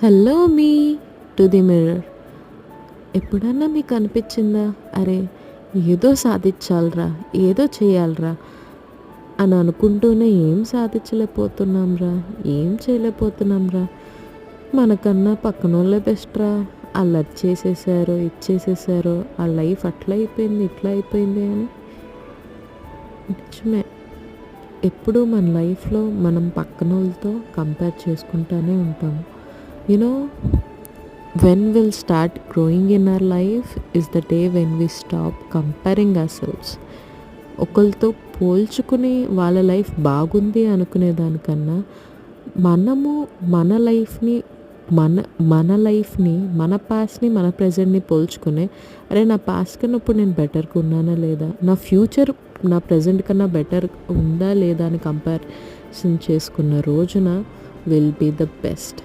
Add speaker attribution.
Speaker 1: Hello me to the mirror. ఎప్పుడన్నా మీకు అనిపించిందా, అరే ఏదో సాధించాలిరా, ఏదో చేయాలిరా అని అనుకుంటూనే ఏం సాధించలేకపోతున్నాంరా, ఏం చేయలేకపోతున్నాంరా, మనకన్నా పక్కనోళ్ళే బెస్ట్రా, వాళ్ళు అది చేసేసారో ఇది చేసేసారో ఆ లైఫ్ అట్లా అయిపోయింది ఇట్లా అయిపోయింది అని. నిజమే, ఎప్పుడూ మన లైఫ్లో మనం పక్కనోళ్ళతో కంపేర్ చేసుకుంటూనే ఉంటాము. You know, when we'll start growing in our life is the day when we stop comparing ourselves. ఒకరితో పోల్చుకుని వాళ్ళ లైఫ్ బాగుంది అనుకునే దానికన్నా మనము మన లైఫ్ని మన మన లైఫ్ని మన పాస్ట్ని మన ప్రజెంట్ని పోల్చుకునే, అరే నా పాస్ట్ కన్నా ఇప్పుడు నేను బెటర్గా ఉన్నానా లేదా, నా ఫ్యూచర్ నా ప్రజెంట్ కన్నా బెటర్ ఉందా లేదా అని కంపారిజన్ చేసుకున్న రోజున విల్ బీ ద బెస్ట్.